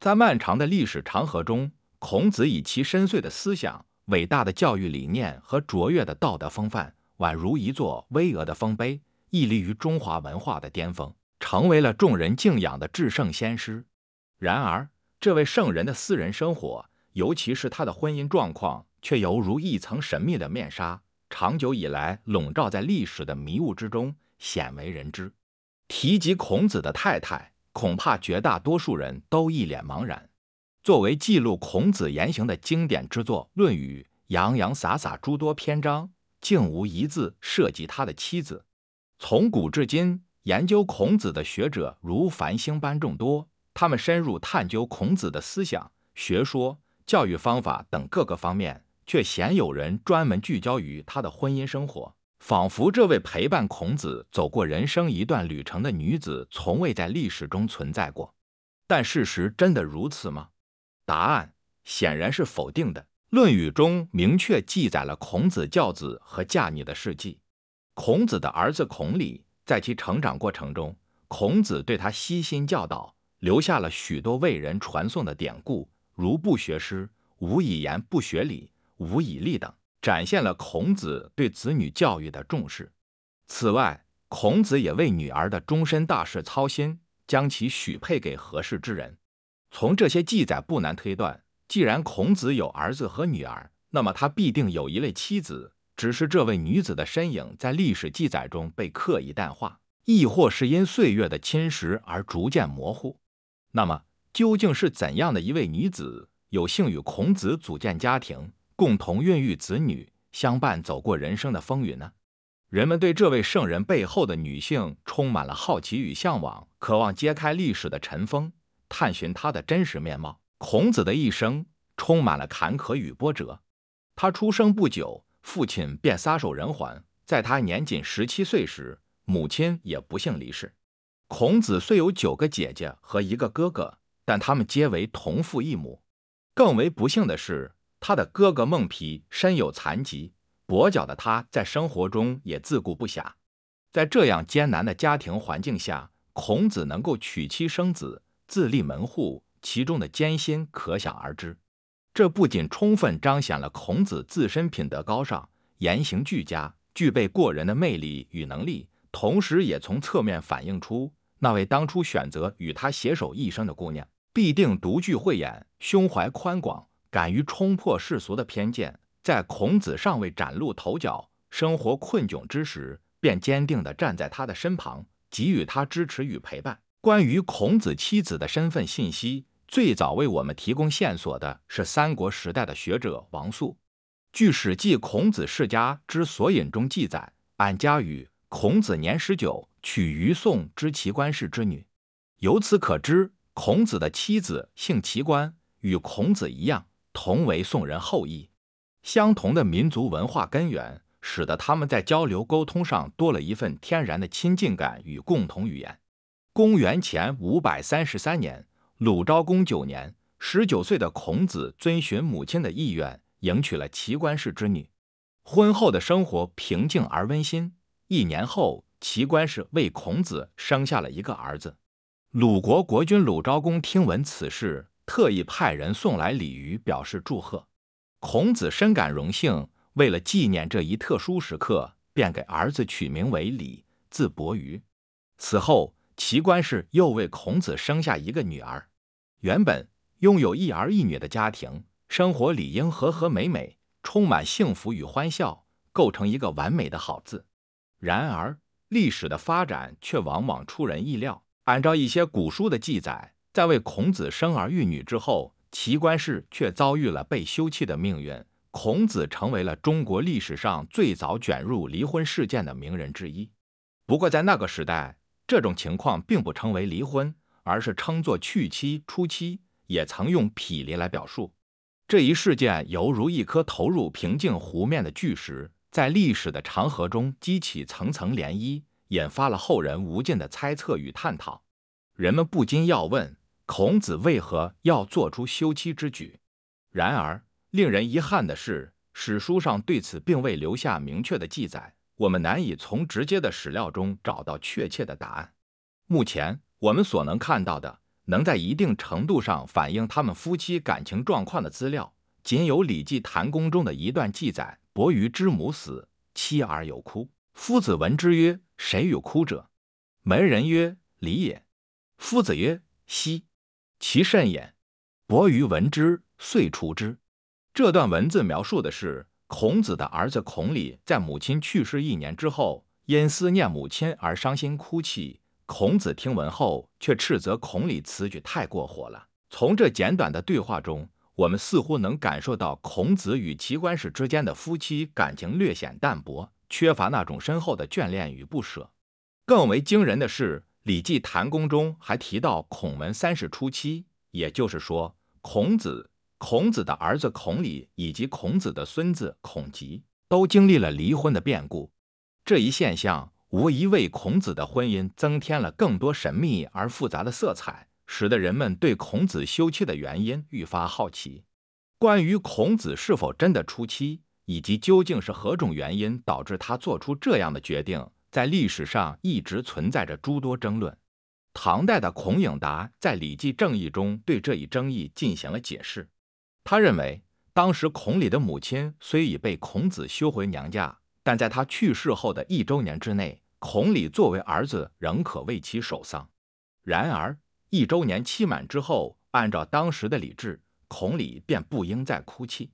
在漫长的历史长河中，孔子以其深邃的思想、伟大的教育理念和卓越的道德风范，宛如一座巍峨的丰碑，屹立于中华文化的巅峰，成为了众人敬仰的至圣先师。然而，这位圣人的私人生活，尤其是他的婚姻状况，却犹如一层神秘的面纱，长久以来笼罩在历史的迷雾之中，鲜为人知。提及孔子的太太，恐怕绝大多数人都一脸茫然。作为记录孔子言行的经典之作《论语》，洋洋洒洒诸多篇章，竟无一字涉及他的妻子。从古至今，研究孔子的学者如繁星般众多，他们深入探究孔子的思想、学说、教育方法等各个方面，却鲜有人专门聚焦于他的婚姻生活，仿佛这位陪伴孔子走过人生一段旅程的女子从未在历史中存在过。但事实真的如此吗？答案显然是否定的。《论语》中明确记载了孔子教子和嫁女的事迹。孔子的儿子孔鲤在其成长过程中，孔子对他悉心教导，留下了许多为人传颂的典故，如不学诗，无以言；不学礼，无以立等，展现了孔子对子女教育的重视。此外，孔子也为女儿的终身大事操心，将其许配给合适之人。从这些记载不难推断，既然孔子有儿子和女儿，那么他必定有一位妻子，只是这位女子的身影在历史记载中被刻意淡化，亦或是因岁月的侵蚀而逐渐模糊。那么，究竟是怎样的一位女子，有幸与孔子组建家庭，共同孕育子女，相伴走过人生的风雨呢？人们对这位圣人背后的女性充满了好奇与向往，渴望揭开历史的尘封，探寻她的真实面貌。孔子的一生充满了坎坷与波折。他出生不久，父亲便撒手人寰，在他年仅17岁时，母亲也不幸离世。孔子虽有9个姐姐和1个哥哥，但他们皆为同父异母。更为不幸的是，他的哥哥孟皮身有残疾，跛脚的他在生活中也自顾不暇。在这样艰难的家庭环境下，孔子能够娶妻生子，自立门户，其中的艰辛可想而知。这不仅充分彰显了孔子自身品德高尚、言行俱佳，具备过人的魅力与能力，同时也从侧面反映出那位当初选择与他携手一生的姑娘，必定独具慧眼，胸怀宽广，敢于冲破世俗的偏见，在孔子尚未崭露头角、生活困窘之时，便坚定地站在他的身旁，给予他支持与陪伴。关于孔子妻子的身份信息，最早为我们提供线索的是三国时代的学者王肃。据《史记·孔子世家之索引》中记载，俺家语孔子年19，娶于宋之齐官氏之女。由此可知，孔子的妻子姓齐官，与孔子一样，同为宋人后裔。相同的民族文化根源，使得他们在交流沟通上多了一份天然的亲近感与共同语言。公元前533年，鲁昭公9年，19岁的孔子遵循母亲的意愿，迎娶了齐官氏之女。婚后的生活平静而温馨。1年后，齐官氏为孔子生下了一个儿子。鲁国国君鲁昭公听闻此事，特意派人送来礼鱼表示祝贺。孔子深感荣幸，为了纪念这一特殊时刻，便给儿子取名为李，字伯鱼。此后，齐官氏又为孔子生下一个女儿。原本拥有1儿1女的家庭，生活理应和和美美，充满幸福与欢笑，构成一个完美的好字。然而，历史的发展却往往出人意料。按照一些古书的记载，在为孔子生儿育女之后，齐官氏却遭遇了被休妻的命运。孔子成为了中国历史上最早卷入离婚事件的名人之一。不过在那个时代，这种情况并不称为离婚，而是称作去妻、出妻，也曾用匹离来表述。这一事件犹如一颗投入平静湖面的巨石，在历史的长河中激起层层涟漪，引发了后人无尽的猜测与探讨。人们不禁要问，孔子为何要做出休妻之举？然而，令人遗憾的是，史书上对此并未留下明确的记载，我们难以从直接的史料中找到确切的答案。目前我们所能看到的，能在一定程度上反映他们夫妻感情状况的资料，仅有《礼记·谈公》中的一段记载：伯鱼之母死，妻儿有哭。夫子闻之曰：谁有哭者？门人曰：礼也。夫子曰：奚？其甚也。伯鱼闻之，遂除之。这段文字描述的是孔子的儿子孔鲤在母亲去世1年之后，因思念母亲而伤心哭泣。孔子听闻后，却斥责孔鲤此举太过火了。从这简短的对话中，我们似乎能感受到孔子与齐官氏之间的夫妻感情略显淡薄，缺乏那种深厚的眷恋与不舍。更为惊人的是，《礼记·谈公》中还提到孔门3世初期，也就是说，孔子的儿子孔鲤以及孔子的孙子孔吉都经历了离婚的变故。这一现象无疑为孔子的婚姻增添了更多神秘而复杂的色彩，使得人们对孔子休妻的原因愈发好奇。关于孔子是否真的出妻，以及究竟是何种原因导致他做出这样的决定，在历史上一直存在着诸多争论。唐代的孔颖达在《礼记正义》中对这一争议进行了解释。他认为，当时孔鲤的母亲虽已被孔子休回娘家，但在他去世后的1周年之内，孔鲤作为儿子仍可为其守丧。然而1周年期满之后，按照当时的礼制，孔鲤便不应再哭泣。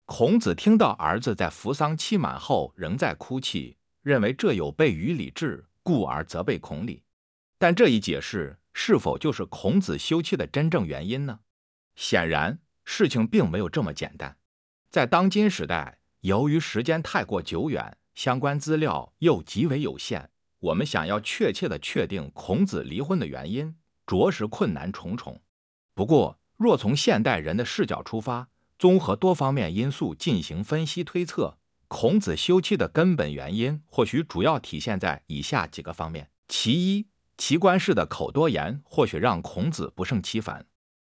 孔子听到儿子在服丧期满后仍在哭泣，认为这有悖于礼制，故而责备孔鲤。但这一解释是否就是孔子休妻的真正原因呢？显然，事情并没有这么简单。在当今时代，由于时间太过久远，相关资料又极为有限，我们想要确切地确定孔子离婚的原因，着实困难重重。不过，若从现代人的视角出发，综合多方面因素进行分析推测，孔子休妻的根本原因或许主要体现在以下几个方面。其一，齐官氏的口多言或许让孔子不胜其烦。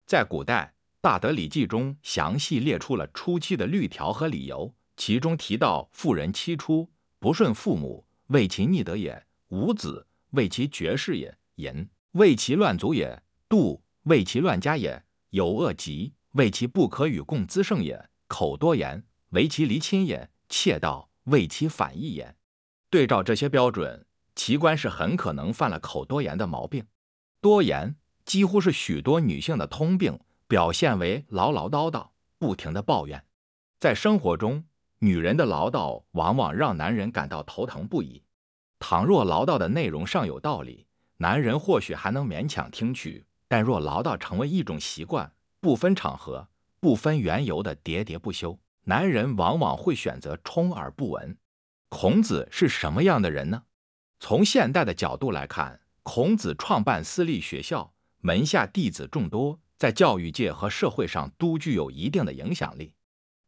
在古代，大德礼记中详细列出了出妻的律条和理由，其中提到妇人妻出，不顺父母，为其逆德也；无子，为其绝世也；淫，为其乱族也；妒，为其乱家也；有恶疾，为其不可与共滋盛也；口多言，为其离亲也；窃盗，为其反义也。对照这些标准，齐官氏很可能犯了口多言的毛病。多言几乎是许多女性的通病，表现为唠唠叨叨，不停地抱怨。在生活中，女人的唠叨往往让男人感到头疼不已。倘若唠叨的内容尚有道理，男人或许还能勉强听取，但若唠叨成为一种习惯，不分场合、不分缘由的喋喋不休，男人往往会选择充耳不闻。孔子是什么样的人呢？从现代的角度来看，孔子创办私立学校，门下弟子众多，在教育界和社会上都具有一定的影响力。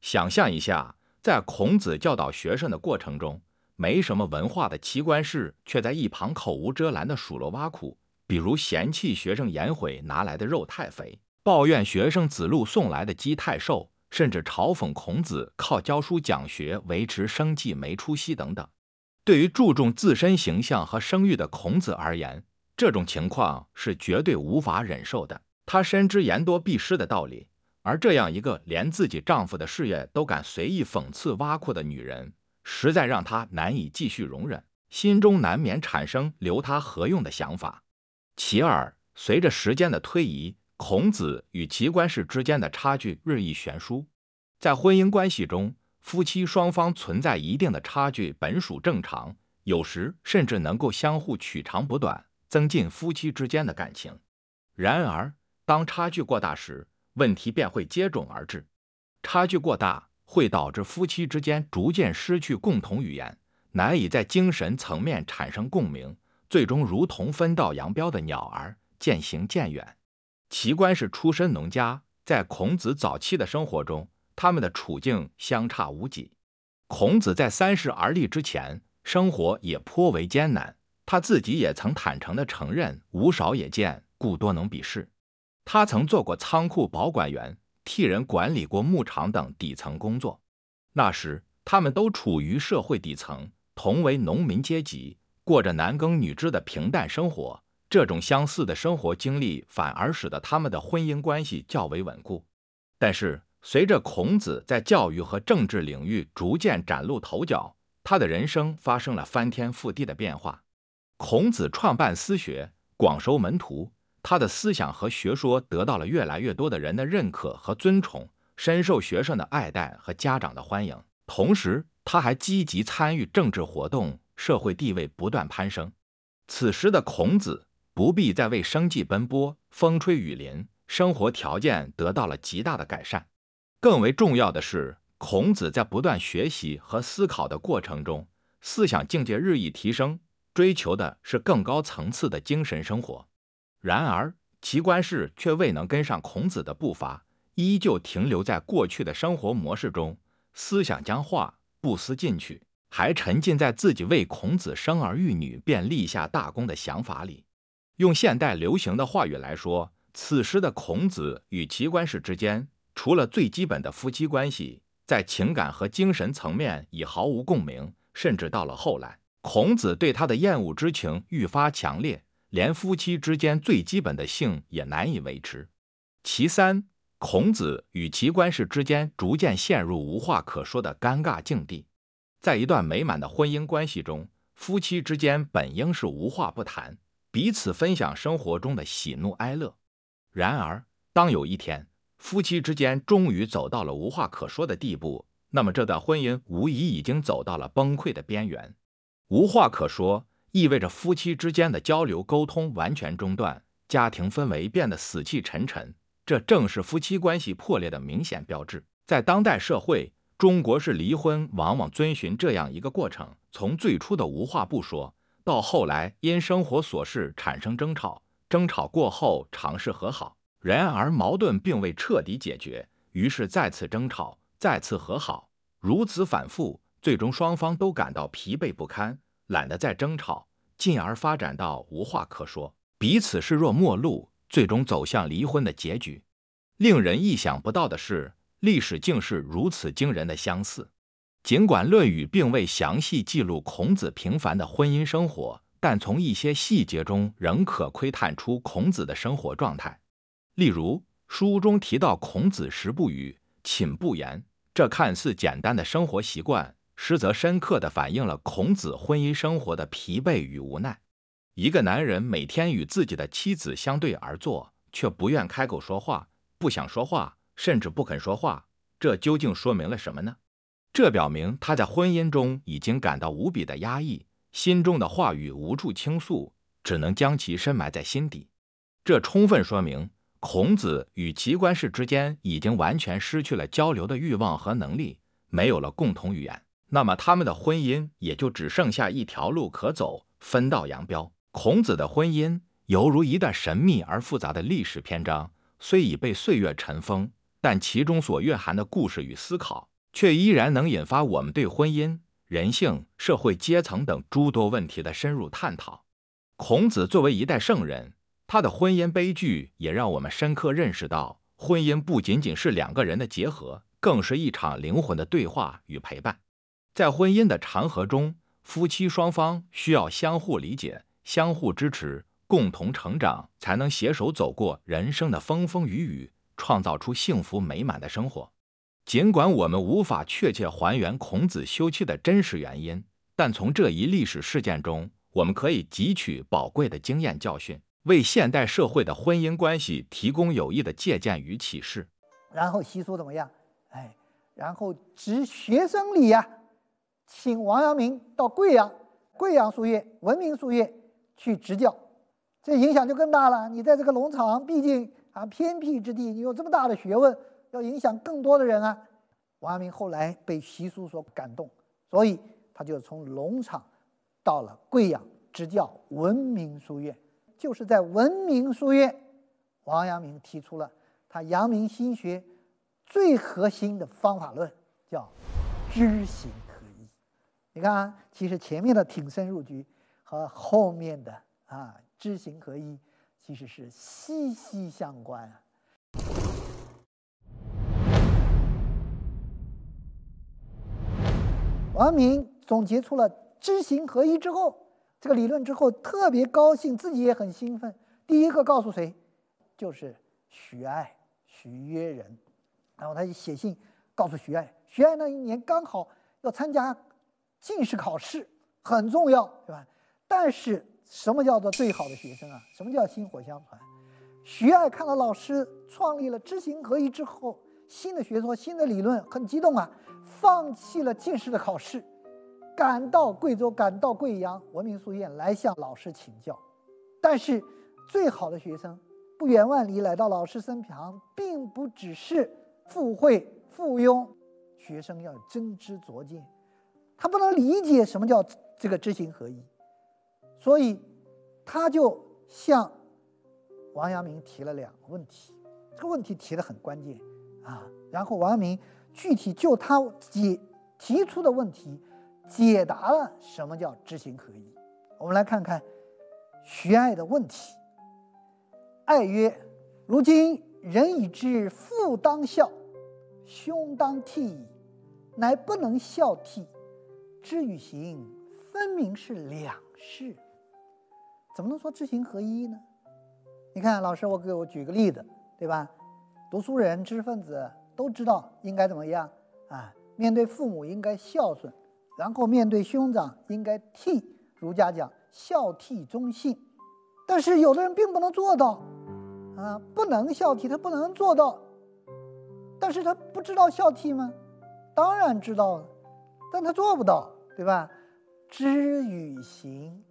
想象一下，在孔子教导学生的过程中，没什么文化的齐官氏却在一旁口无遮拦地数落挖苦，比如嫌弃学生颜回拿来的肉太肥，抱怨学生子路送来的鸡太瘦，甚至嘲讽孔子靠教书讲学维持生计没出息等等。对于注重自身形象和声誉的孔子而言，这种情况是绝对无法忍受的。他深知言多必失的道理，而这样一个连自己丈夫的事业都敢随意讽刺挖苦的女人，实在让他难以继续容忍，心中难免产生留他何用的想法。其二，随着时间的推移，孔子与齐官氏之间的差距日益悬殊。在婚姻关系中，夫妻双方存在一定的差距本属正常，有时甚至能够相互取长补短，增进夫妻之间的感情。然而，当差距过大时，问题便会接踵而至。差距过大会导致夫妻之间逐渐失去共同语言，难以在精神层面产生共鸣，最终如同分道扬镳的鸟儿，渐行渐远。齐官氏出身农家，在孔子早期的生活中，他们的处境相差无几。孔子在30而立之前，生活也颇为艰难，他自己也曾坦诚地承认无少也见，故多能鄙视。他曾做过仓库保管员，替人管理过牧场等底层工作。那时，他们都处于社会底层，同为农民阶级，过着男耕女织的平淡生活，这种相似的生活经历反而使得他们的婚姻关系较为稳固。但是，随着孔子在教育和政治领域逐渐崭露头角，他的人生发生了翻天覆地的变化。孔子创办私学，广收门徒，他的思想和学说得到了越来越多的人的认可和尊崇，深受学生的爱戴和家长的欢迎。同时，他还积极参与政治活动，社会地位不断攀升。此时的孔子不必再为生计奔波，风吹雨淋，生活条件得到了极大的改善。更为重要的是，孔子在不断学习和思考的过程中，思想境界日益提升，追求的是更高层次的精神生活。然而，齐观世却未能跟上孔子的步伐，依旧停留在过去的生活模式中，思想僵化，不思进取，还沉浸在自己为孔子生儿育女便立下大功的想法里。用现代流行的话语来说，此时的孔子与齐观世之间，除了最基本的夫妻关系，在情感和精神层面已毫无共鸣，甚至到了后来，孔子对他的厌恶之情愈发强烈，连夫妻之间最基本的性也难以维持。其三，孔子与齐观世之间逐渐陷入无话可说的尴尬境地。在一段美满的婚姻关系中，夫妻之间本应是无话不谈，彼此分享生活中的喜怒哀乐。然而，当有一天，夫妻之间终于走到了无话可说的地步，那么这段婚姻无疑已经走到了崩溃的边缘。无话可说意味着夫妻之间的交流沟通完全中断，家庭氛围变得死气沉沉，这正是夫妻关系破裂的明显标志。在当代社会，中国式离婚往往遵循这样一个过程，从最初的无话不说，到后来因生活琐事产生争吵，争吵过后尝试和好，然而矛盾并未彻底解决，于是再次争吵，再次和好，如此反复，最终双方都感到疲惫不堪，懒得再争吵，进而发展到无话可说，彼此视若陌路，最终走向离婚的结局。令人意想不到的是，历史竟是如此惊人的相似。尽管《论语》并未详细记录孔子平凡的婚姻生活，但从一些细节中仍可窥探出孔子的生活状态。例如，书中提到孔子食不语，寝不言，这看似简单的生活习惯，实则深刻地反映了孔子婚姻生活的疲惫与无奈。一个男人每天与自己的妻子相对而坐，却不愿开口说话，不想说话，甚至不肯说话，这究竟说明了什么呢？这表明他在婚姻中已经感到无比的压抑，心中的话语无处倾诉，只能将其深埋在心底。这充分说明孔子与齐观世之间已经完全失去了交流的欲望和能力，没有了共同语言，那么他们的婚姻也就只剩下一条路可走，分道扬镳。孔子的婚姻犹如一段神秘而复杂的历史篇章，虽已被岁月尘封，但其中所蕴含的故事与思考，却依然能引发我们对婚姻、人性、社会阶层等诸多问题的深入探讨。孔子作为一代圣人，他的婚姻悲剧也让我们深刻认识到，婚姻不仅仅是两个人的结合，更是一场灵魂的对话与陪伴。在婚姻的长河中，夫妻双方需要相互理解、相互支持，共同成长，才能携手走过人生的风风雨雨，创造出幸福美满的生活。尽管我们无法确切还原孔子休妻的真实原因，但从这一历史事件中，我们可以汲取宝贵的经验教训，为现代社会的婚姻关系提供有益的借鉴与启示。然后习俗怎么样？然后执学生礼呀，请王阳明到贵阳书院、文明书院去执教，这影响就更大了。你在这个农场，毕竟偏僻之地，你有这么大的学问，要影响更多的人啊。王阳明后来被习俗所感动，所以他就从农场到了贵阳执教文明书院。就是在文明书院，王阳明提出了他阳明心学最核心的方法论，叫知行合一。你看其实前面的挺身入局和后面的知行合一其实是息息相关啊。王阳明总结出了知行合一之后，这个理论之后，特别高兴，自己也很兴奋。第一个告诉谁？就是徐爱、徐约人。然后他就写信告诉徐爱，徐爱那一年刚好要参加进士考试，很重要，对吧？但是什么叫做最好的学生啊？什么叫薪火相传？徐爱看到老师创立了知行合一之后，新的学说、新的理论，很激动啊，放弃了进士的考试，赶到贵州，赶到贵阳文明书院来向老师请教。但是最好的学生不远万里来到老师身旁，并不只是附会附庸，学生要真知灼见，他不能理解什么叫这个知行合一，所以他就向王阳明提了2个问题，这个问题提得很关键啊。然后王阳明具体就他提出的问题解答了什么叫知行合一。我们来看看徐爱的问题。爱曰：如今人已知父当孝，兄当悌矣，乃不能孝悌，知与行分明是两事，怎么能说知行合一呢？你看，老师，给我举个例子，对吧？读书人、知识分子都知道应该怎么样啊？面对父母应该孝顺，然后面对兄长应该悌。儒家讲孝悌忠信，但是有的人并不能做到啊，不能孝悌，他不能做到。但是他不知道孝悌吗？当然知道了，但他做不到，对吧？知与行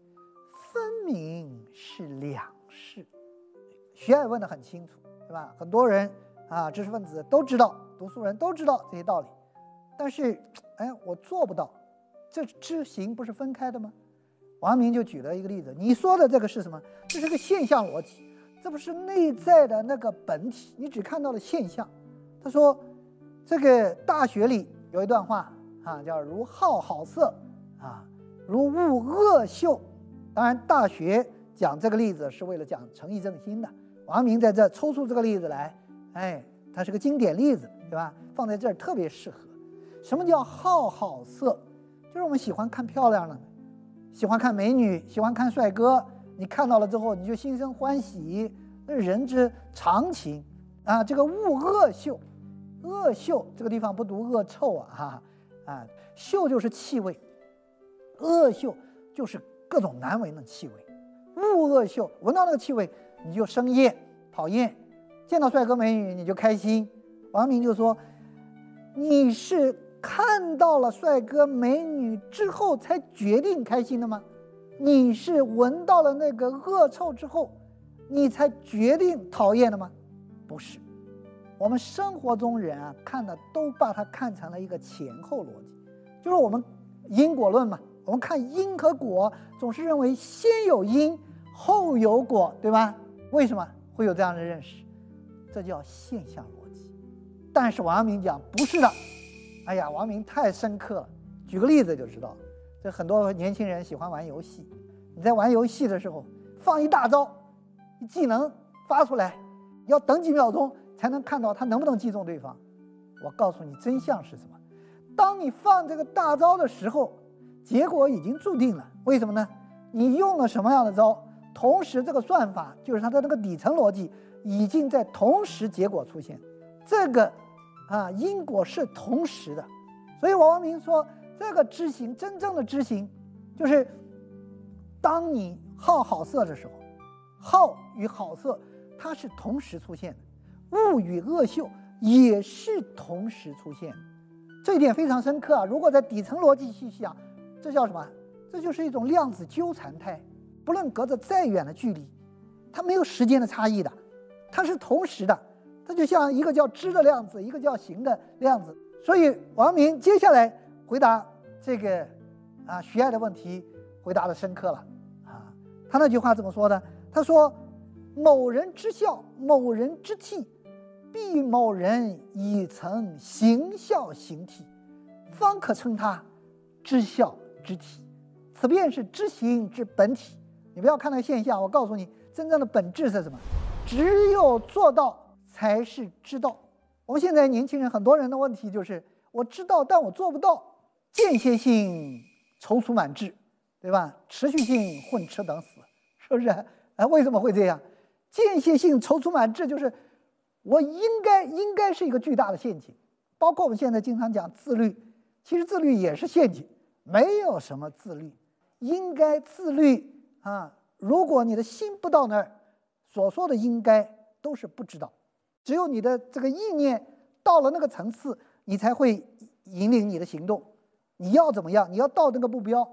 分明是两事。徐爱问得很清楚，对吧？很多人啊，知识分子都知道，读书人都知道这些道理，但是我做不到。这知行不是分开的吗？王阳明就举了一个例子，你说的这个是什么？这是个现象逻辑，这不是内在的那个本体，你只看到了现象。他说这个《大学》里有一段话啊，叫如好好色啊，如恶恶秀。当然，《大学》讲这个例子是为了讲诚意正心的。王阳明在这抽出这个例子来，它是个经典例子，对吧？放在这儿特别适合。什么叫好好色？就是我们喜欢看漂亮的，喜欢看美女，喜欢看帅哥。你看到了之后，你就心生欢喜，那是人之常情啊。这个恶恶秀，恶秀这个地方不读恶臭秀就是气味，恶秀就是各种难闻的气味。恶恶秀，闻到那个气味你就生厌讨厌，见到帅哥美女你就开心。王阳明就说，你是看到了帅哥美女之后才决定开心的吗？你是闻到了那个恶臭之后你才决定讨厌的吗？不是。我们生活中人看的都把它看成了一个前后逻辑，就是我们因果论嘛，我们看因和果总是认为先有因后有果，对吧？为什么会有这样的认识？这叫现象逻辑。但是王阳明讲不是的，王阳明太深刻了，举个例子就知道。这很多年轻人喜欢玩游戏，你在玩游戏的时候放一大招，一技能发出来，要等几秒钟才能看到他能不能击中对方。我告诉你真相是什么？当你放这个大招的时候，结果已经注定了。为什么呢？你用了什么样的招，同时这个算法就是它的那个底层逻辑已经在同时结果出现，这个因果是同时的。所以王阳明说，这个知行，真正的知行就是当你好好色的时候，好与好色它是同时出现的，恶与恶秀也是同时出现的。这一点非常深刻如果在底层逻辑去想，这叫什么？这就是一种量子纠缠态，不论隔着再远的距离，它没有时间的差异的，它是同时的。它就像一个叫知的量子，一个叫行的量子。所以王阳明接下来回答这个徐爱的问题，回答的深刻了他那句话怎么说呢？他说，某人知孝，某人知悌，必某人已曾行孝行悌，方可称他知孝知悌。此便是知行之本体。你不要看那个现象，我告诉你，真正的本质是什么？只有做到才是知道。我们现在年轻人很多人的问题就是，我知道但我做不到，间歇性踌躇满志，对吧？持续性混吃等死，是不是？为什么会这样？间歇性踌躇满志，就是我应该是一个巨大的陷阱。包括我们现在经常讲自律，其实自律也是陷阱，没有什么自律，应该自律啊。如果你的心不到那儿，所说的应该都是不知道。只有你的这个意念到了那个层次，你才会引领你的行动。你要怎么样？你要到那个目标，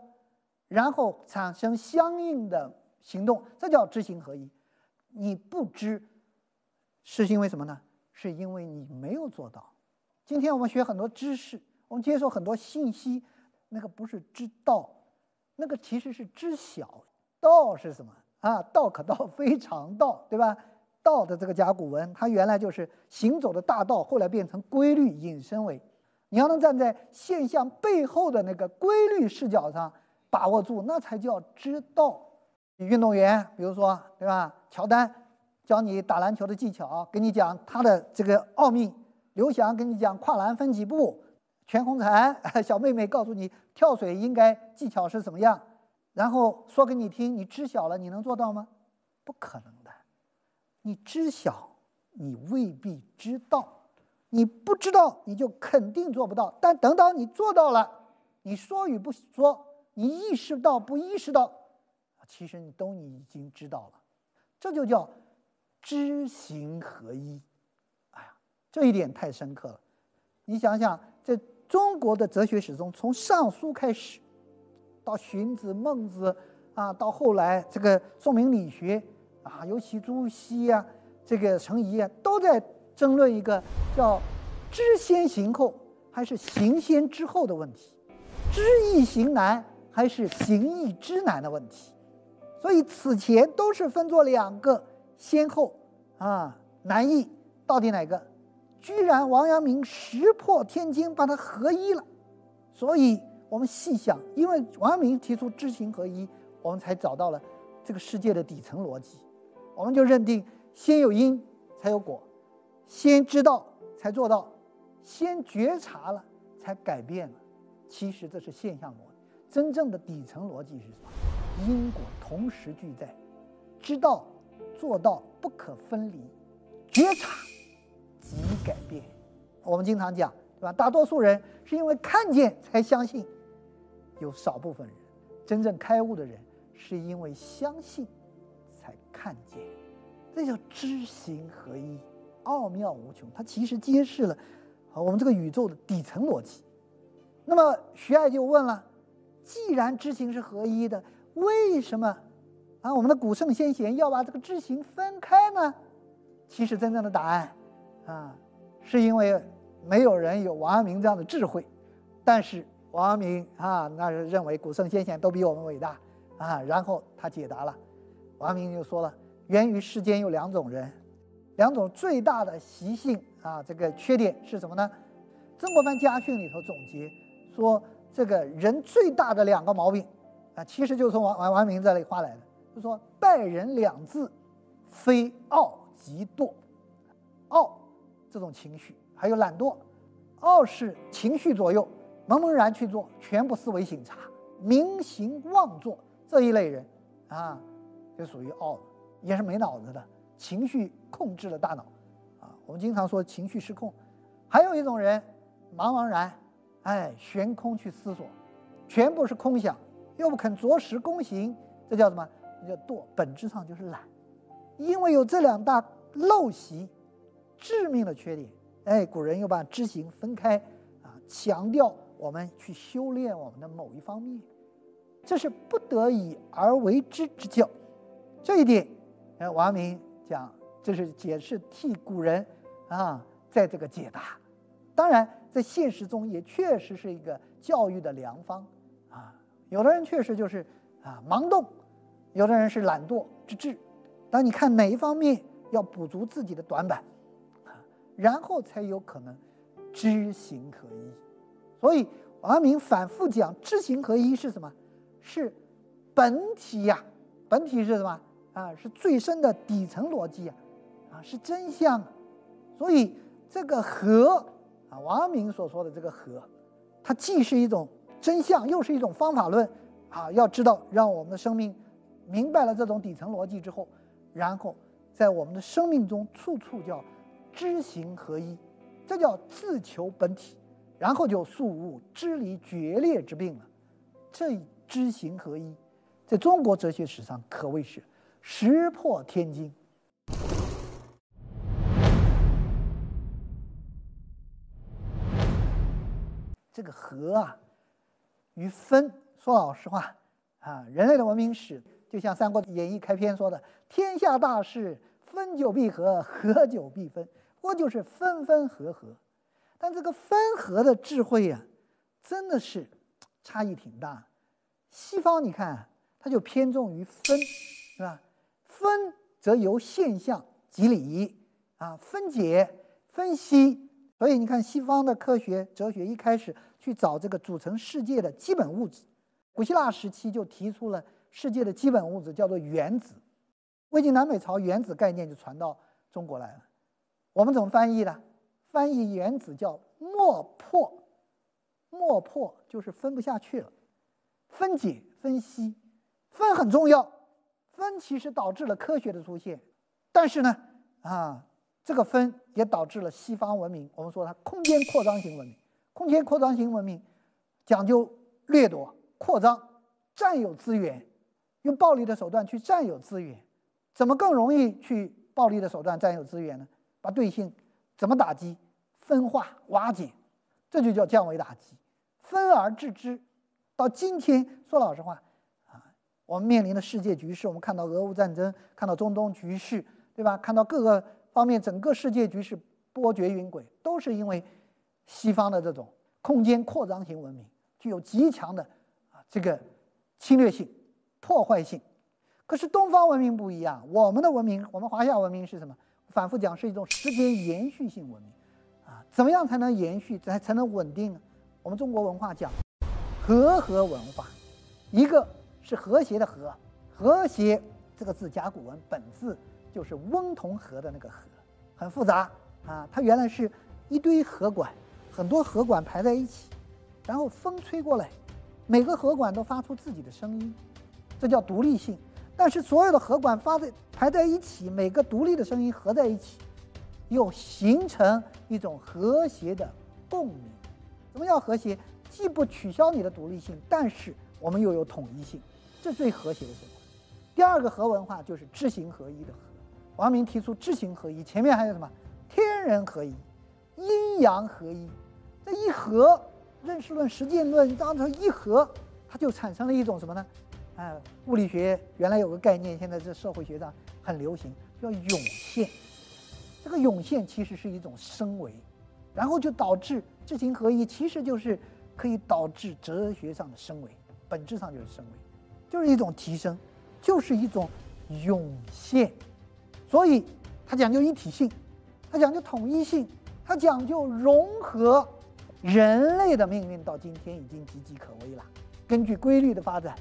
然后产生相应的行动，这叫知行合一。你不知，是因为什么呢？是因为你没有做到。今天我们学很多知识，我们接受很多信息，那个不是知道，那个其实是知晓。道是什么啊？道可道，非常道，对吧？道的这个甲骨文，它原来就是行走的大道，后来变成规律引申为。你要能站在现象背后的那个规律视角上把握住，那才叫知道。运动员，比如说，对吧？乔丹教你打篮球的技巧，跟你讲他的这个奥秘；刘翔跟你讲跨栏分几步；全红婵小妹妹告诉你跳水应该技巧是怎么样，然后说给你听，你知晓了，你能做到吗？不可能的。你知晓，你未必知道；你不知道，你就肯定做不到。但等到你做到了，你说与不说，你意识到不意识到，其实你已经知道了。这就叫知行合一。哎呀，这一点太深刻了。你想想，在中国的哲学史中，从尚书开始，到荀子、孟子啊，到后来这个宋明理学啊，尤其朱熹啊，这个程颐啊，都在争论一个叫知先行后还是行先知后的问题，知易行难还是行易知难的问题。所以此前都是分作两个先后啊，难易到底哪个？居然王阳明石破天惊把它合一了。所以我们细想，因为王阳明提出知行合一，我们才找到了这个世界的底层逻辑。我们就认定先有因才有果，先知道才做到，先觉察了才改变了。其实这是现象逻辑，真正的底层逻辑是什么？因果同时俱在，知道做到不可分离，觉察即改变。我们经常讲，对吧？大多数人是因为看见才相信，有少部分人真正开悟的人是因为相信才看见。这叫知行合一，奥妙无穷。它其实揭示了我们这个宇宙的底层逻辑。那么徐爱就问了，既然知行是合一的，为什么我们的古圣先贤要把这个知行分开呢？其实真正的答案是因为没有人有王阳明这样的智慧。但是王阳明那是认为古圣先贤都比我们伟大然后他解答了。王阳明就说了，源于世间有两种人，两种最大的习性这个缺点是什么呢？曾国藩家训里头总结说，这个人最大的两个毛病其实就是从王阳明这里画来的，就说待人两字，非傲即惰。傲这种情绪，还有懒惰。傲是情绪左右，茫茫然去做，全部思维省察，明行妄做，这一类人就属于傲了，也是没脑子的，情绪控制了大脑我们经常说情绪失控。还有一种人茫茫然悬空去思索，全部是空想，又不肯着实躬行，这叫什么？这叫惰，本质上就是懒。因为有这两大陋习，致命的缺点古人又把知行分开强调我们去修炼我们的某一方面，这是不得已而为之之教。这一点王阳明讲，这是解释替古人在这个解答。当然在现实中也确实是一个教育的良方有的人确实就是盲动，有的人是懒惰之至。当你看哪一方面要补足自己的短板然后才有可能知行合一。所以王阳明反复讲知行合一是什么？是本体本体是什么是最深的底层逻辑是真相。所以这个和王阳明所说的这个和，它既是一种真相，又是一种方法论要知道，让我们的生命明白了这种底层逻辑之后，然后在我们的生命中处处叫知行合一，这叫自求本体，然后就速悟支离决裂之病了。这知行合一，在中国哲学史上可谓是石破天惊。这个合与分，说老实话人类的文明史就像《三国演义》开篇说的：“天下大事，分久必合，合久必分。”不过就是分分合合。但这个分合的智慧真的是差异挺大。西方你看它就偏重于分，是吧？分则由现象及理分解分析。所以你看西方的科学哲学一开始去找这个组成世界的基本物质，古希腊时期就提出了世界的基本物质叫做原子。魏晋南北朝原子概念就传到中国来了。我们怎么翻译的？翻译原子叫末破，末破就是分不下去了。分解分析，分很重要，分其实导致了科学的出现，但是呢这个分也导致了西方文明，我们说它空间扩张型文明。空间扩张型文明讲究掠夺、扩张、占有资源，用暴力的手段去占有资源。怎么更容易去暴力的手段占有资源呢？把对性怎么打击？分化、瓦解，这就叫降维打击，分而治之。到今天，说老实话我们面临的世界局势，我们看到俄乌战争，看到中东局势，对吧？看到各个方面整个世界局势波谲云诡，都是因为西方的这种空间扩张型文明具有极强的这个侵略性、破坏性。可是东方文明不一样，我们的文明，我们华夏文明是什么？反复讲是一种时间延续性文明怎么样才能延续，才能稳定呢？我们中国文化讲和合文化，一个是和谐的和，和谐这个字甲骨文本字就是翁同龢的那个龢，很复杂它原来是一堆河管，很多河管排在一起，然后风吹过来，每个河管都发出自己的声音，这叫独立性。但是所有的河管排在一起，每个独立的声音合在一起，又形成一种和谐的共鸣。什么叫和谐？既不取消你的独立性，但是我们又有统一性，这最和谐的生活。第二个和文化就是知行合一的和。王明提出知行合一，前面还有什么？天人合一，阴阳合一。这一合，认识论、实践论当成一合，它就产生了一种什么呢？物理学原来有个概念，现在这社会学上很流行，叫涌现。这个涌现其实是一种升维，然后就导致知行合一，其实就是可以导致哲学上的升维，本质上就是升维，就是一种提升，就是一种涌现。所以它讲究一体性，它讲究统一性，它讲究融合。人类的命运到今天已经岌岌可危了。根据规律的发展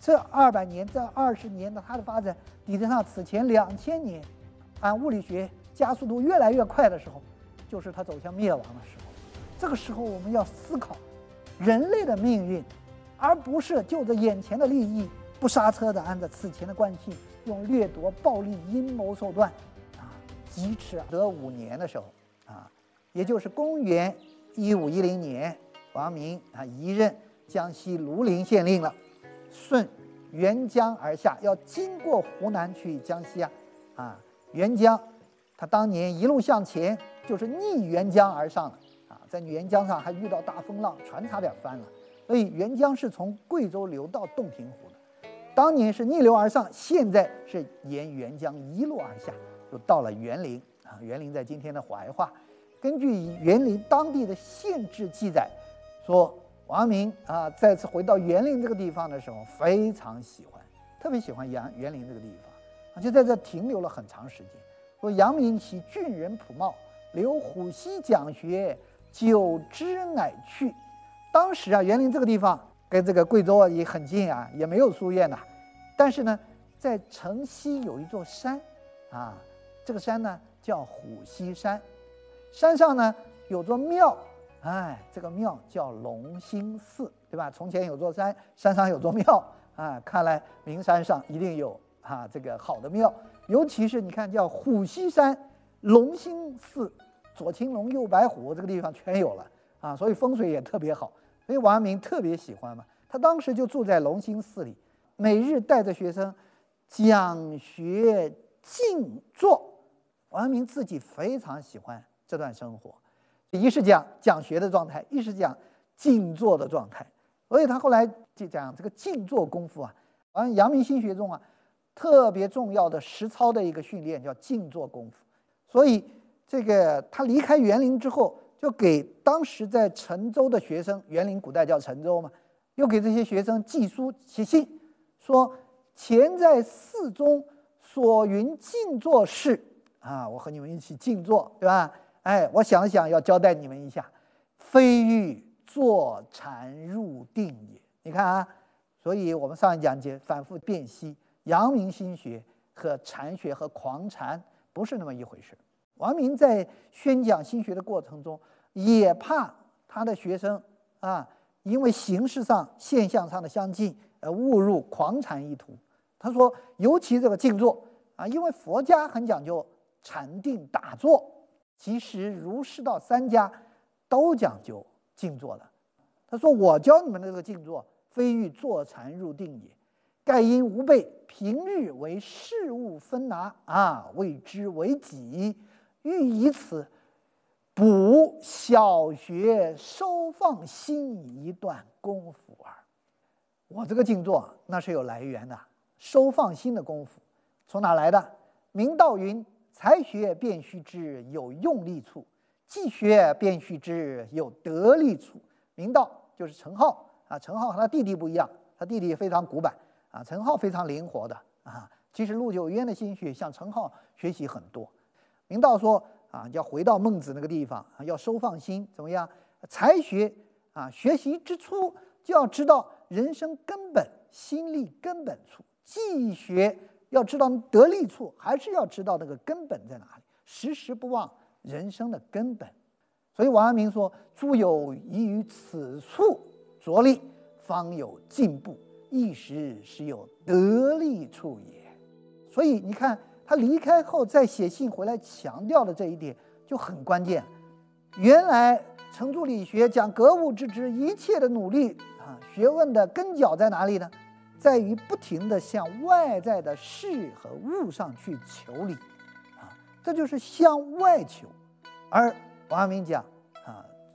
这200年、这20年的它的发展，抵得上此前2000年，按物理学加速度越来越快的时候，就是它走向灭亡的时候。这个时候我们要思考人类的命运，而不是就着眼前的利益不刹车的按照此前的惯性，用掠夺、暴力、阴谋手段疾驰。德5年的时候也就是公元1510年，王明移任江西庐陵县令了，顺沅江而下，要经过湖南去江西沅江，他当年一路向前，就是逆沅江而上了在沅江上还遇到大风浪，船差点翻了。所以沅江是从贵州流到洞庭湖的，当年是逆流而上，现在是沿沅江一路而下，就到了沅陵沅陵在今天的怀化。根据沅陵当地的县志记载说，王明再次回到沅陵这个地方的时候，非常喜欢，特别喜欢沅陵这个地方就在这停留了很长时间。说阳明其俊人朴茂，留虎溪讲学，久之乃去。当时沅陵这个地方跟这个贵州也很近也没有书院但是呢，在城西有一座山这个山呢叫虎溪山，山上呢有座庙哎，这个庙叫龙兴寺，对吧？从前有座山，山上有座庙啊，看来名山上一定有这个好的庙。尤其是你看叫虎溪山龙兴寺，左青龙右白虎，这个地方全有了啊，所以风水也特别好。所以王阳明特别喜欢嘛，他当时就住在龙兴寺里，每日带着学生讲学静坐。王阳明自己非常喜欢这段生活，一是讲学的状态，一是讲静坐的状态。所以他后来就讲这个静坐功夫啊，阳明心学中啊特别重要的实操的一个训练叫静坐功夫。所以这个他离开园林之后，就给当时在陈州的学生，园林古代叫陈州嘛，又给这些学生寄书写信，说前在寺中所云静坐事啊，我和你们一起静坐，对吧？哎，我想想要交代你们一下，非欲坐禅入定也。你看啊，所以我们上一讲节反复辨析，阳明心学和禅学和狂禅不是那么一回事。王阳明在宣讲心学的过程中，也怕他的学生因为形式上现象上的相近而误入狂禅一途。他说，尤其这个静坐因为佛家很讲究禅定打坐，其实儒释道三家都讲究静坐的。他说，我教你们的这个静坐，非欲坐禅入定也，盖因吾辈平日为事物分拿谓之为己，欲以此补小学收放心一段功夫耳。我这个静坐那是有来源的，收放心的功夫从哪来的？明道云：才学便须知有用力处，既学便须知有得力处。明道就是陈浩陈浩和他弟弟不一样，他弟弟非常古板陈浩非常灵活的其实陆九渊的心学向陈浩学习很多。明道说要回到孟子那个地方要收放心，怎么样？才学学习之初就要知道人生根本，心力根本处；既学要知道得力处，还是要知道那个根本在哪里，时时不忘人生的根本。所以王阳明说：“诸有宜于此处着力，方有进步；一时是有得力处也。”所以你看，他离开后再写信回来强调的这一点就很关键。原来程朱理学讲格物致知，一切的努力学问的根脚在哪里呢？在于不停地向外在的事和物上去求理这就是向外求。而王阳明讲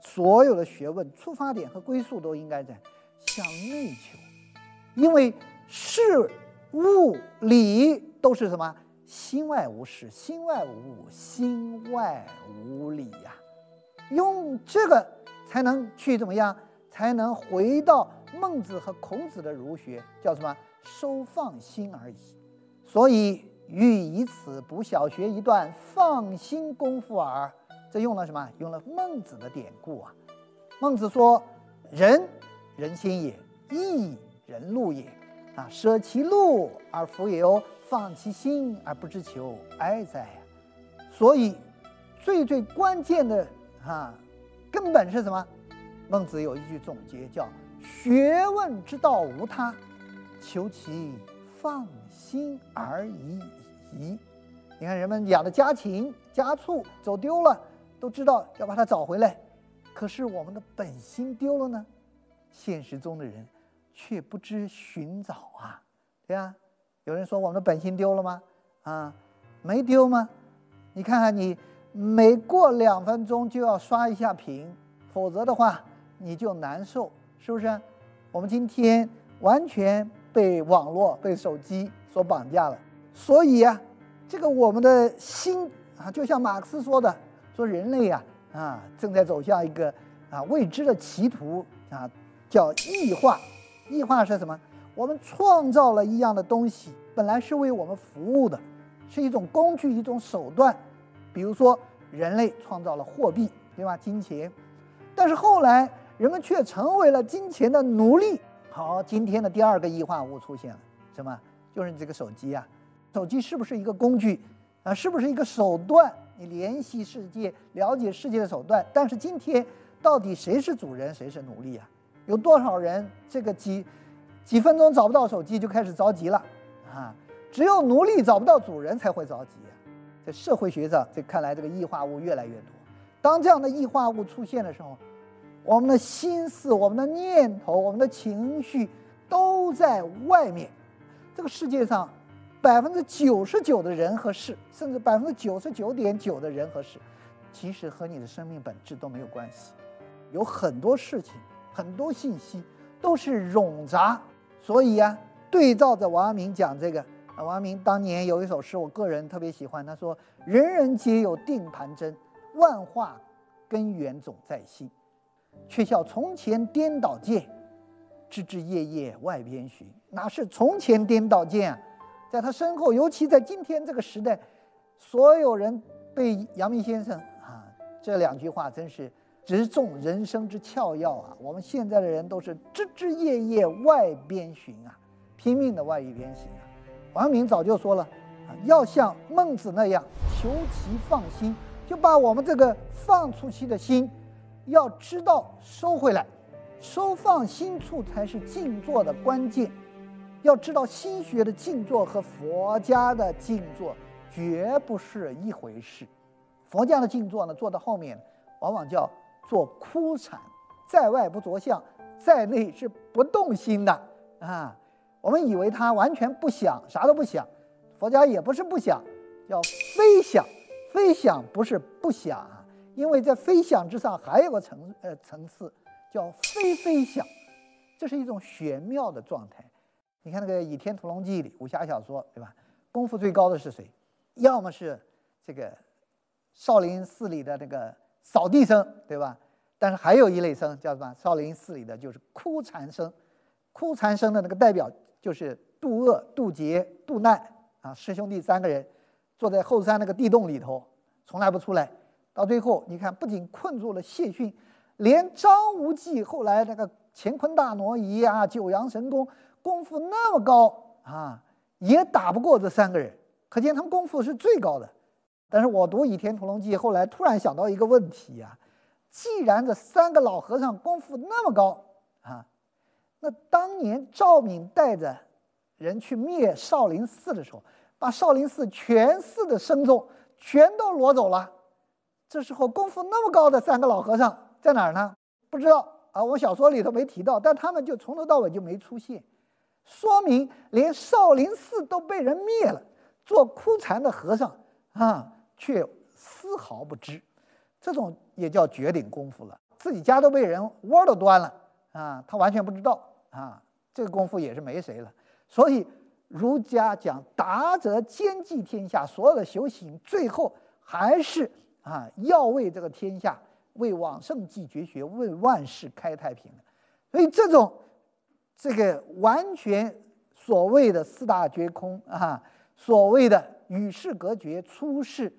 所有的学问出发点和归宿都应该在向内求，因为事物理都是什么？心外无事，心外无物，心外无理用这个才能去怎么样？才能回到孟子和孔子的儒学，叫什么？收放心而已。所以欲以此补小学一段放心功夫耳。这用了什么？用了孟子的典故孟子说：“人心也，义人路也舍其路而弗由，放其心而不知求，哀哉所以最关键的根本是什么？孟子有一句总结叫“学问之道无他，求其放心而已矣”。你看人们养的家禽家畜走丢了，都知道要把它找回来，可是我们的本心丢了呢？现实中的人却不知寻找对啊。有人说我们的本心丢了吗？没丢吗？你看看你每过2分钟就要刷一下屏，否则的话你就难受，是不是？我们今天完全被网络、被手机所绑架了，所以这个我们的心就像马克思说的，说人类正在走向一个未知的歧途叫异化。异化是什么？我们创造了一样的东西，本来是为我们服务的，是一种工具，一种手段。比如说人类创造了货币，对吧？金钱，但是后来人们却成为了金钱的奴隶。好，今天的第2个异化物出现了，什么？就是这个手机手机是不是一个工具是不是一个手段？你联系世界、了解世界的手段。但是今天到底谁是主人，谁是奴隶啊？有多少人这个几分钟找不到手机就开始着急了啊？只有奴隶找不到主人才会着急啊。在社会学上，这看来这个异化物越来越多。当这样的异化物出现的时候，我们的心思、我们的念头、我们的情绪都在外面。这个世界上99%的人和事，甚至99.9%的人和事，其实和你的生命本质都没有关系。有很多事情、很多信息都是冗杂。所以啊，对照着王阳明讲这个，王阳明当年有一首诗，我个人特别喜欢，他说：“人人皆有定盘针，万化根源总在心。却笑从前颠倒见，枝枝叶叶外边寻。”哪是从前颠倒见啊？在他身后，尤其在今天这个时代，所有人被阳明先生这2句话真是直中人生之窍要啊！我们现在的人都是枝枝叶叶外边寻啊，拼命的外边寻啊。王阳明早就说了，要像孟子那样求其放心，就把我们这个放出去的心，要知道收回来，收放心处才是静坐的关键。要知道心学的静坐和佛家的静坐绝不是一回事。佛家的静坐呢，坐到后面往往叫做枯禅，在外不着相，在内是不动心的啊。我们以为他完全不想，啥都不想，佛家也不是不想，叫非想。非想不是不想啊，因为在非想之上还有个层次，叫非想，这是一种玄妙的状态。你看那个《倚天屠龙记》里武侠小说，对吧？功夫最高的是谁？要么是这个少林寺里的那个扫地僧，对吧？但是还有一类僧叫什么？少林寺里的就是枯禅僧。枯禅僧的那个代表就是渡恶、渡劫、渡难啊，师兄弟3个人坐在后山那个地洞里头，从来不出来。到最后，你看，不仅困住了谢逊，连张无忌后来那个乾坤大挪移啊、九阳神功，功夫那么高啊，也打不过这3个人，可见他们功夫是最高的。但是我读《倚天屠龙记》，后来突然想到一个问题啊，既然这3个老和尚功夫那么高啊，那当年赵敏带着人去灭少林寺的时候，把少林寺全寺的僧众全都掳走了。这时候功夫那么高的3个老和尚在哪儿呢？不知道啊，我小说里头没提到，但他们就从头到尾就没出现，说明连少林寺都被人灭了，做枯禅的和尚啊，却丝毫不知。这种也叫绝顶功夫了，自己家都被人窝都端了啊，他完全不知道啊，这个功夫也是没谁了。所以儒家讲达则兼济天下，所有的修行最后还是要为这个天下，为往圣继绝学，为万世开太平的。所以这个完全所谓的4大绝空啊，所谓的与世隔绝出世，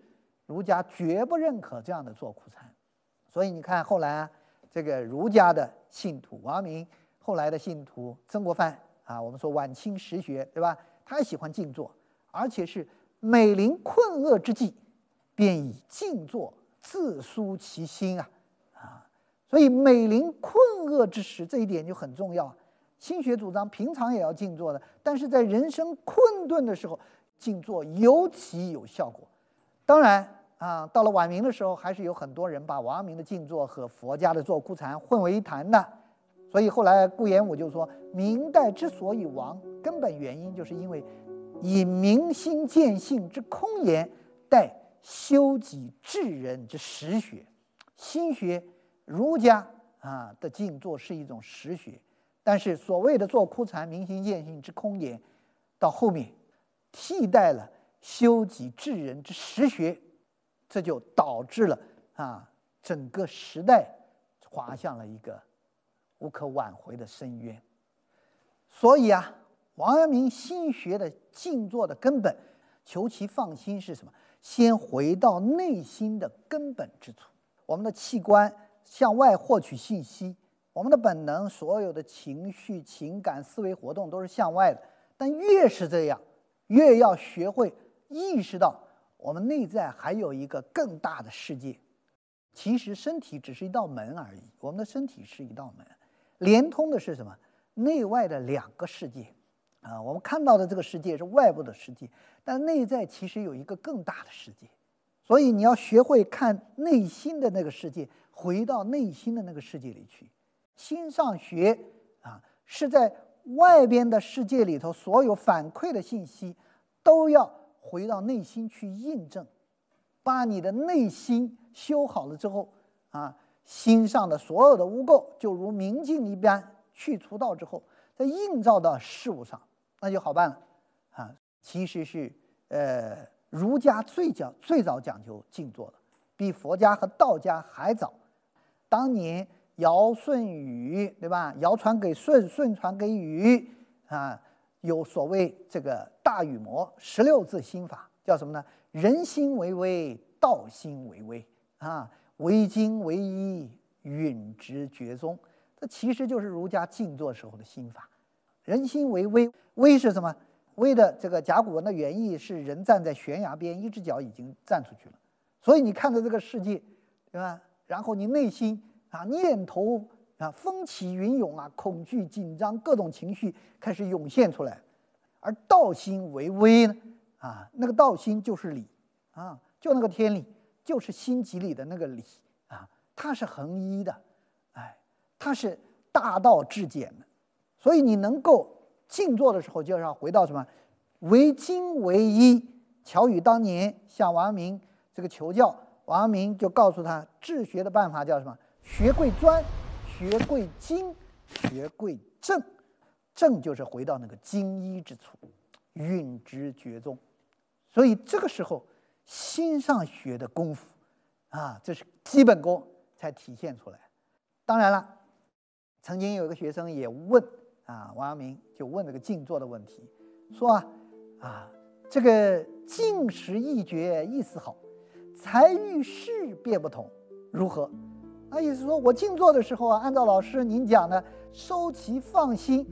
儒家绝不认可这样的坐枯禅。所以你看后来这个儒家的信徒王阳明，后来的信徒曾国藩啊，我们说晚清实学，对吧？他也喜欢静坐，而且是每临困厄之际，便以静坐自抒其心啊。所以每临困厄之时，这一点就很重要。心学主张平常也要静坐的，但是在人生困顿的时候，静坐尤其有效果。当然到了晚明的时候，还是有很多人把王阳明的静坐和佛家的坐枯禅混为一谈的。所以后来顾炎武就说，明代之所以亡，根本原因就是因为以明心见性之空言，代修己治人之实学。心学儒家的静坐是一种实学，但是所谓的坐枯禅、明心见性之空言，到后面替代了修己治人之实学，这就导致了整个时代滑向了一个无可挽回的深渊。所以王阳明心学的静坐的根本，求其放心是什么？先回到内心的根本之处。我们的器官向外获取信息，我们的本能，所有的情绪、情感、思维活动都是向外的。但越是这样，越要学会意识到我们内在还有一个更大的世界。其实身体只是一道门而已，我们的身体是一道门，连通的是什么？内外的两个世界啊。我们看到的这个世界是外部的世界，但内在其实有一个更大的世界。所以你要学会看内心的那个世界，回到内心的那个世界里去。心上学啊，是在外边的世界里头，所有反馈的信息都要回到内心去印证。把你的内心修好了之后啊，心上的所有的污垢就如明镜一般去除到之后，再映照到事物上，那就好办了啊。其实是儒家最早讲究静坐的，比佛家和道家还早。当年尧舜禹，对吧？尧传给舜，舜传给禹啊，有所谓这个大禹谟16字心法，叫什么呢？人心为微，道心为微啊，为精为一，允直觉宗。这其实就是儒家静坐时候的心法。人心为微，微是什么？微的这个甲骨文的原意是人站在悬崖边，一只脚已经站出去了。所以你看着这个世界，对吧？然后你内心啊念头啊风起云涌啊，恐惧、紧张各种情绪开始涌现出来。而道心为微呢？啊，那个道心就是理啊，就那个天理，就是心即理的那个理啊，它是恒一的，哎，它是大道至简的。所以你能够静坐的时候，就要回到什么？为精为一。乔羽当年向王阳明这个求教，王阳明就告诉他，治学的办法叫什么？学贵专，学贵精，学贵正。正就是回到那个精一之处，允直觉宗。所以这个时候，心上学的功夫啊，这是基本功才体现出来。当然了，曾经有一个学生也问啊，王阳明就问这个静坐的问题，说这个静时意觉意思好，才遇事变不同，如何？那意思说我静坐的时候啊，按照老师您讲的收其放心，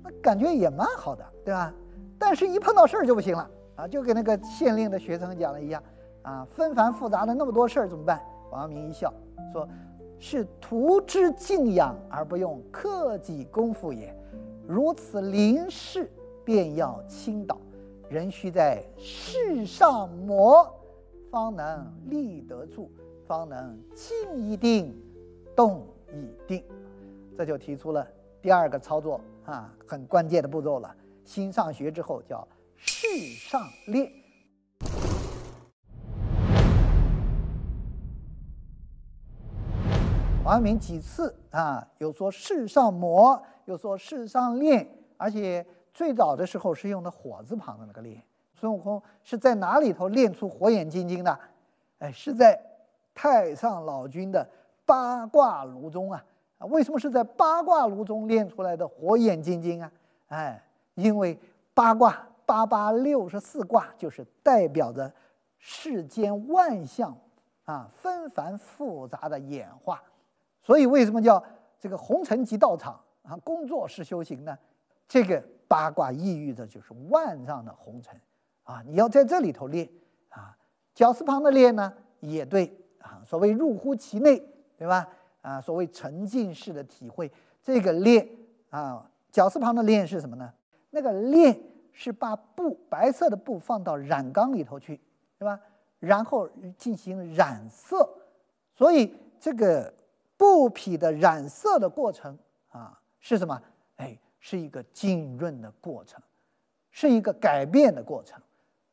那感觉也蛮好的，对吧？但是一碰到事儿就不行了啊，就跟那个县令的学生讲的一样啊，纷繁复杂的那么多事儿怎么办？王阳明一笑说，是徒之静养而不用克己功夫也，如此临事便要倾倒，人须在事上磨，方能立得住，方能静一定，动一定。这就提出了第二个操作啊，很关键的步骤了。心上学之后叫事上练。王阳明几次啊，有说事上磨，有说事上练，而且最早的时候是用的火字旁的那个练。孙悟空是在哪里头练出火眼金睛的？哎，是在太上老君的八卦炉中啊。为什么是在八卦炉中练出来的火眼金睛啊？哎，因为八卦864卦就是代表着世间万象啊纷繁复杂的演化。所以为什么叫这个红尘即道场啊？工作是修行呢？这个八卦意喻的就是万丈的红尘啊！你要在这里头练啊。绞丝旁的练呢，也对啊。所谓入乎其内，对吧？啊，所谓沉浸式的体会，这个练啊，绞丝旁的练是什么呢？那个练是把布白色的布放到染缸里头去，对吧？然后进行染色，所以这个布匹的染色的过程啊，是什么？哎，是一个浸润的过程，是一个改变的过程。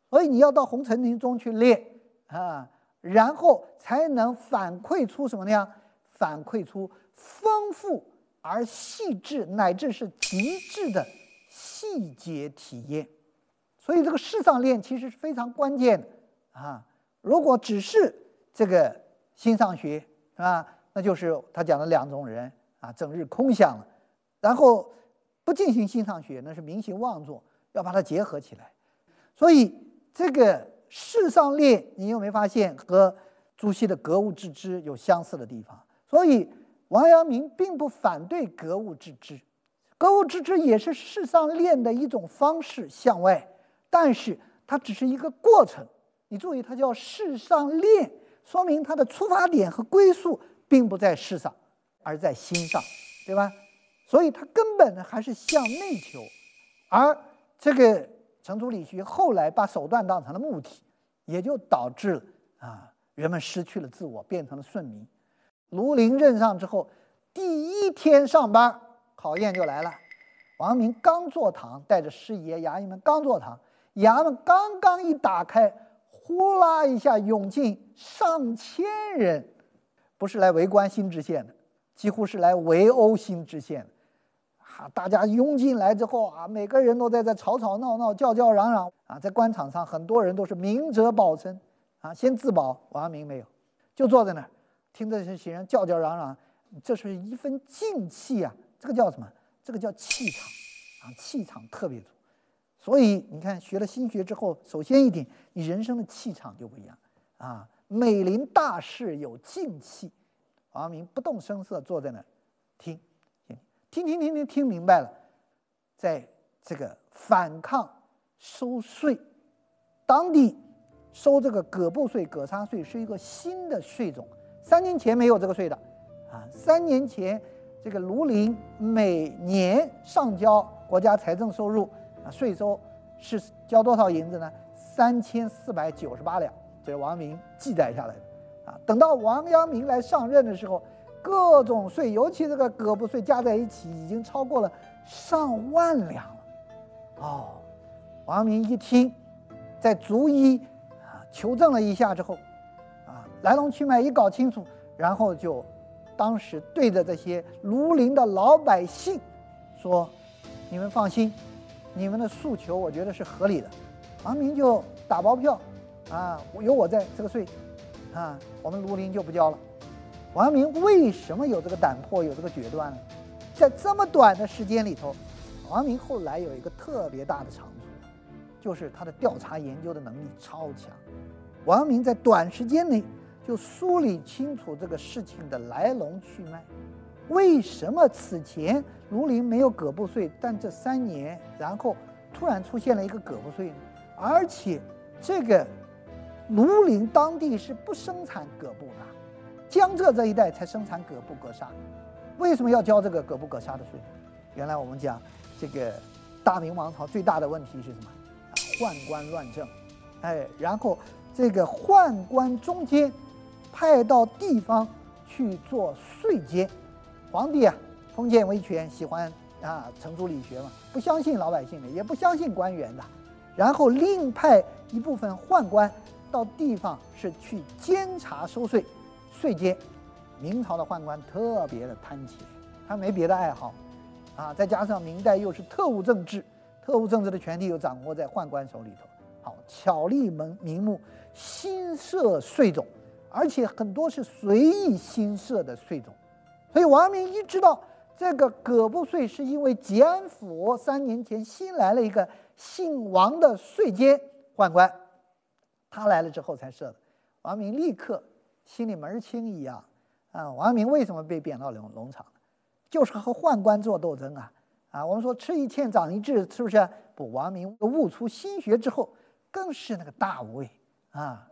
所以你要到红尘林中去练啊，然后才能反馈出什么呢？反馈出丰富而细致，乃至是极致的细节体验。所以这个事上练其实是非常关键的啊。如果只是这个心上学啊，那就是他讲的两种人啊，整日空想了，然后不进行心上学，那是明行妄作，要把它结合起来。所以这个事上练，你有没有发现和朱熹的格物致知有相似的地方？所以王阳明并不反对格物致知，格物致知也是事上练的一种方式向外，但是它只是一个过程。你注意，它叫事上练，说明他的出发点和归宿并不在世上，而在心上，对吧？所以他根本呢还是向内求。而这个程朱理学后来把手段当成了目的，也就导致了人们失去了自我，变成了顺民。卢林任上之后，第一天上班，考验就来了。王阳明刚坐堂，带着师爷衙役们刚坐堂，衙门刚刚一打开，呼啦一下涌进上千人，不是来围观新知县的，几乎是来围殴新知县的。大家拥进来之后每个人都在这吵吵闹闹、叫叫嚷嚷在官场上，很多人都是明哲保身先自保。王阳明没有，就坐在那儿听着这些人叫叫嚷嚷，这是一份静气这个叫什么？这个叫气场气场特别足。所以你看，学了心学之后，首先一点，你人生的气场就不一样美临大事有静气。王阳明不动声色坐在那儿听明白了，在这个反抗收税，当地收这个葛布税、葛杀税是一个新的税种，3年前没有这个税的3年前这个卢林每年上交国家财政收入税收是交多少银子呢？3498两，这是王阳明记载下来的等到王阳明来上任的时候，各种税，尤其这个葛布税加在一起，已经超过了上万两了。王阳明一听，在逐一求证了一下之后来龙去脉一搞清楚，然后就当时对着这些卢林的老百姓说：“你们放心，你们的诉求我觉得是合理的。”王阳明就打包票有我在，这个税我们卢林就不交了。王阳明为什么有这个胆魄，有这个决断呢？在这么短的时间里头，王阳明后来有一个特别大的长处，就是他的调查研究的能力超强。王阳明在短时间内就梳理清楚这个事情的来龙去脉。为什么此前卢林没有葛布税，但这3年然后突然出现了一个葛布税呢？而且这个卢林当地是不生产葛布的，江浙这一带才生产葛布葛纱，为什么要交这个葛布葛纱的税？原来我们讲这个大明王朝最大的问题是什么？宦官乱政，然后这个宦官中间派到地方去做税监，皇帝封建威权，喜欢程朱理学嘛，不相信老百姓的，也不相信官员的，然后另派一部分宦官到地方是去监察收税。税监，明朝的宦官特别的贪钱，他没别的爱好再加上明代又是特务政治，特务政治的权力又掌握在宦官手里头，巧立名目，新设税种，而且很多是随意新设的税种。所以王阳明一知道这个葛布税是因为吉安府3年前新来了一个姓王的税监宦官，他来了之后才设的。王阳明立刻心里门清一样王阳明为什么被贬到龙场？就是和宦官做斗争我们说吃一堑长一智，是不是？不，王阳明悟出心学之后，更是那个大无畏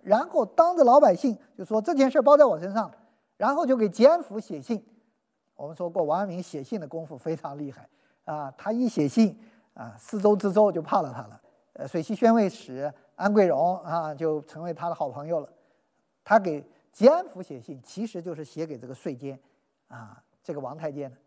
然后当着老百姓就说这件事包在我身上，然后就给吉安府写信。我们说过，王阳明写信的功夫非常厉害他一写信四州知州就怕了他了。水西宣慰使安贵荣就成为他的好朋友了。他给吉安府写信，其实就是写给这个税监这个王太监的。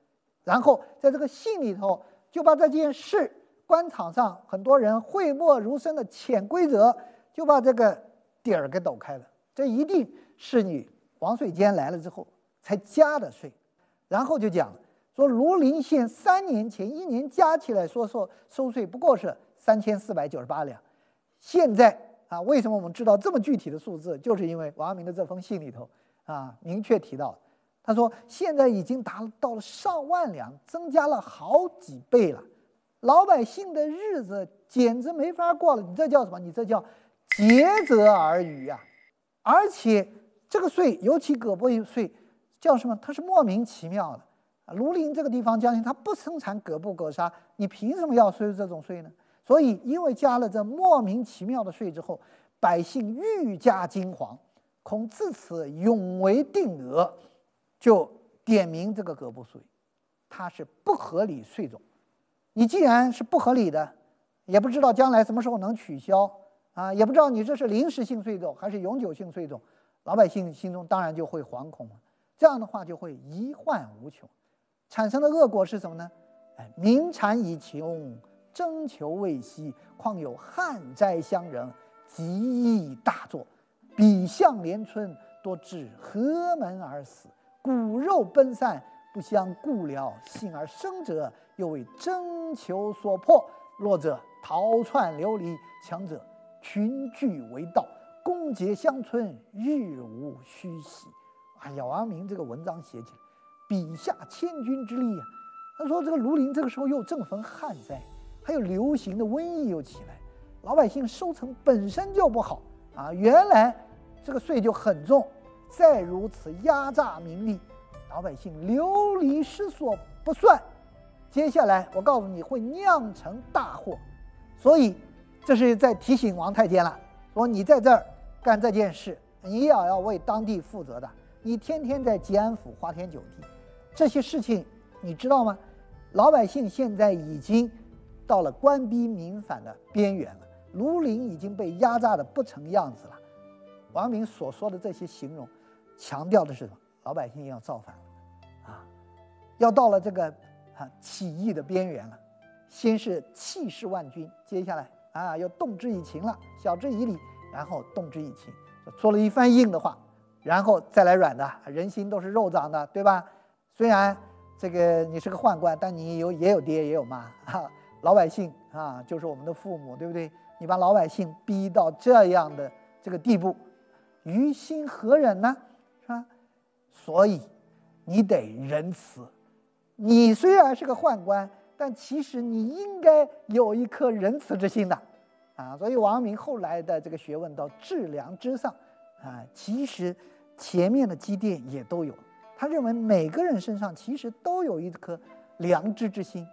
然后在这个信里头，就把这件事官场上很多人讳莫如深的潜规则，就把这个底儿给抖开了。这一定是你王税监来了之后才加的税。然后就讲说，庐陵县3年前1年加起来说收税不过是3498两，现在为什么我们知道这么具体的数字？就是因为王阳明的这封信里头明确提到，他说现在已经达到了上万两，增加了好几倍了，老百姓的日子简直没法过了。你这叫什么？你这叫竭泽而渔而且这个税，尤其葛布税叫什么？它是莫名其妙的。庐陵这个地方将军他不生产葛布葛纱，你凭什么要收这种税呢？所以因为加了这莫名其妙的税之后，百姓愈加惊惶，恐自此永为定额，就点明这个格不税，它是不合理税种。你既然是不合理的，也不知道将来什么时候能取消啊，也不知道你这是临时性税种还是永久性税种，老百姓心中当然就会惶恐了。这样的话就会疑患无穷，产生的恶果是什么呢？民产以穷，征求未息，况有旱灾相仍，极易大作。彼象连春，多至河门而死，骨肉奔散，不相顾了，幸而生者，又为征求所迫。弱者逃窜流离，强者群聚为盗，攻劫乡村，日无虚息。哎呀，王阳明这个文章写起来，笔下千钧之力啊！他说这个庐陵这个时候又正逢旱灾，还有流行的瘟疫又起来，老百姓收成本身就不好啊，原来这个税就很重，再如此压榨民力，老百姓流离失所不算，接下来我告诉你会酿成大祸。所以这是在提醒王太监了，说你在这儿干这件事，你也要为当地负责的。你天天在吉安府花天酒地，这些事情你知道吗？老百姓现在已经到了官逼民反的边缘了，庐陵已经被压榨的不成样子了。王阳明所说的这些形容，强调的是什么？老百姓要造反了啊，要到了这个起义的边缘了。先是气势万钧，接下来要动之以情了，晓之以理，然后动之以情，说了一番硬的话，然后再来软的。人心都是肉长的，对吧？虽然这个你是个宦官，但你也有爹也有妈老百姓就是我们的父母，对不对？你把老百姓逼到这样的这个地步，于心何忍呢？是吧？所以你得仁慈。你虽然是个宦官，但其实你应该有一颗仁慈之心的所以王阳明后来的这个学问到致良知上其实前面的积淀也都有。他认为每个人身上其实都有一颗良知之心